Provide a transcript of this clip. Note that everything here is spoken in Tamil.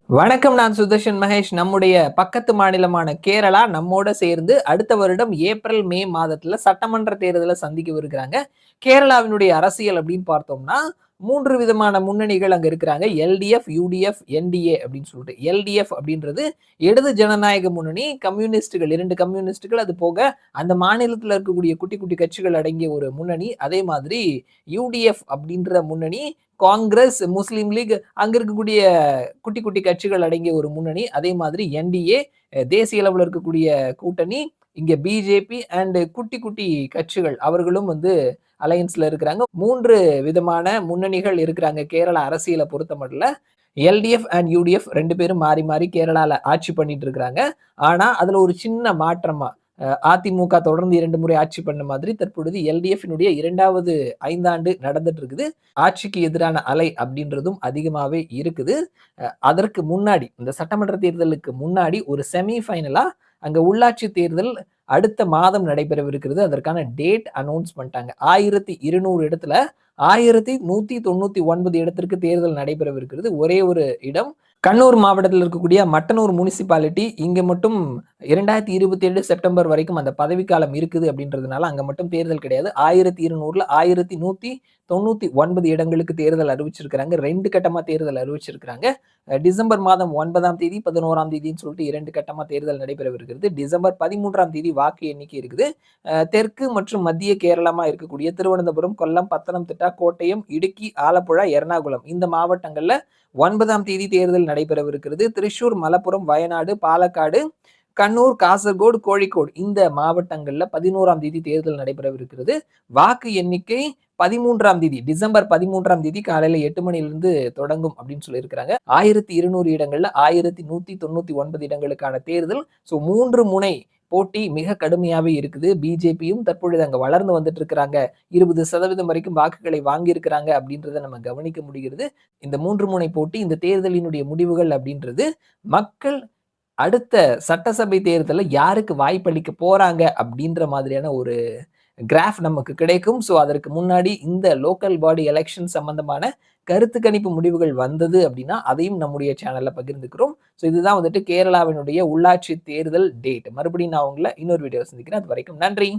வணக்கம். நான் சுதர்ஷன் மகேஷ். நம்முடைய பக்கத்து மாநிலமான கேரளா நம்மோட சேர்ந்து அடுத்த வருடம் ஏப்ரல், மே மாதத்துல சட்டமன்ற தேர்தல சந்திக்கவிருக்கிறாங்க. கேரளாவினுடைய அரசியல் அப்படின்னு பார்த்தோம்னா, 3 விதமான முன்னணிகள் அங்க இருக்கிறாங்க. எல்டிஎஃப், யுடிஎஃப், என்டிஏ அப்படின்னு சொல்லிட்டு. எல்டிஎஃப் அப்படின்றது இடது ஜனநாயக முன்னணி. கம்யூனிஸ்டுகள் 2 கம்யூனிஸ்டுகள், அது போக அந்த மாநிலத்துல இருக்கக்கூடிய குட்டி, குட்டி கட்சிகள் அடங்கிய ஒரு முன்னணி. அதே மாதிரி யுடிஎஃப் அப்படின்ற முன்னணி காங்கிரஸ், முஸ்லீம் லீக் அங்க இருக்கக்கூடிய குட்டி, குட்டி கட்சிகள் அடங்கிய ஒரு முன்னணி. அதே மாதிரி என்டிஏ தேசிய அளவுல இருக்கக்கூடிய கூட்டணி. இங்க பிஜேபி அண்ட் குட்டி, குட்டி கட்சிகள் அவர்களும் வந்து அலையன்ஸ்ல இருக்கிறாங்க. 3 விதமான முன்னணிகள் இருக்கிறாங்க கேரளா அரசியல பொறுத்தமட்டுல. எல்டிஎஃப் அண்ட் யுடிஎஃப் 2 பேரும் மாறி, மாறி கேரளால ஆட்சி பண்ணிட்டு இருக்கிறாங்க. ஆனா, அதுல ஒரு சின்ன மாற்றமா அதிமுக தொடர்ந்து 2 முறை ஆட்சி பண்ண மாதிரி தற்பொழுது எல்டிஎஃப்பினுடைய 2வது 5 ஆண்டு நடந்துட்டு இருக்குது. ஆட்சிக்கு எதிரான அலை அப்படின்றதும் அதிகமாவே இருக்குது. அதற்கு முன்னாடி இந்த சட்டமன்ற தேர்தலுக்கு முன்னாடி ஒரு செமி ஃபைனலா அங்க உள்ளாட்சி தேர்தல் அடுத்த மாதம் நடைபெறவிருக்கிறது. அதற்கான டேட் அனௌன்ஸ் பண்ணிட்டாங்க. 1200 இடத்துல 1199 இடத்திற்கு தேர்தல் நடைபெறவிருக்கிறது. ஒரே ஒரு இடம். கண்ணூர் மாவட்டத்தில் இருக்கக்கூடிய மட்டனூர் முனிசிபாலிட்டி. இங்க மட்டும் 2027 செப்டம்பர் வரைக்கும் அந்த பதவிக்காலம் இருக்குது அப்படின்றதுனால அங்க மட்டும் தேர்தல் கிடையாது. 1200ல 1199 இடங்களுக்கு தேர்தல் அறிவிச்சிருக்கிறாங்க. 2 கட்டமா தேர்தல் அறிவிச்சிருக்கிறாங்க. டிசம்பர் மாதம் 9ஆம் தேதி, 11ஆம் தேதின்னு சொல்லிட்டு 2 கட்டமா தேர்தல் நடைபெறவிருக்கிறது. டிசம்பர் 13ஆம் தேதி வாக்கு எண்ணிக்கை இருக்குது. தெற்கு மற்றும் மத்திய கேரளமா இருக்கக்கூடிய திருவனந்தபுரம், கொல்லம், பத்தனம்திட்டா, கோட்டயம், இடுக்கி, ஆலப்புழா, எர்ணாகுளம் இந்த மாவட்டங்கள்ல 9ஆம் தேதி தேர்தல் நடைபெறவிருக்கிறது. திருச்சூர், மலப்புரம், வயநாடு, பாலக்காடு, கண்ணூர், காசர்கோடு, கோழிக்கோடு இந்த மாவட்டங்கள்ல 11ஆம் தேதி தேர்தல் நடைபெறவிருக்கிறது. வாக்கு எண்ணிக்கை 13ஆம் தேதி டிசம்பர் 13ஆம் தேதி காலையில 8 மணியிலிருந்து தொடங்கும் அப்படின்னு சொல்லியிருக்கிறாங்க. 1200 இடங்கள்ல 1199 இடங்களுக்கான தேர்தல். 3 முனை போட்டி மிக கடுமையாவே இருக்குது. பிஜேபியும் தற்பொழுது அங்க வளர்ந்து வந்துட்டு இருக்கிறாங்க. 20% வரைக்கும் வாக்குகளை வாங்கி இருக்கிறாங்க அப்படின்றத நம்ம கவனிக்க முடிகிறது. இந்த 3 முனை போட்டி, இந்த தேர்தலினுடைய முடிவுகள் அப்படின்றது மக்கள் அடுத்த சட்டசபை தேர்தல்ல யாருக்கு வாய்ப்பளிக்க போறாங்க அப்படின்ற மாதிரியான ஒரு கிராஃப் நமக்கு கிடைக்கும். அதற்கு முன்னாடி இந்த லோக்கல் பாடி எலெக்ஷன் சம்பந்தமான கருத்து கணிப்பு முடிவுகள் வந்தது அப்படின்னா, அதையும் நம்முடைய சேனல்ல பகிர்ந்துக்கிறோம். இதுதான் வந்துட்டு கேரளாவினுடைய உள்ளாட்சி தேர்தல் டேட். மறுபடியும் நான் உங்கள இன்னொரு வீடியோல சந்திக்கிறேன். அது வரைக்கும் நன்றி.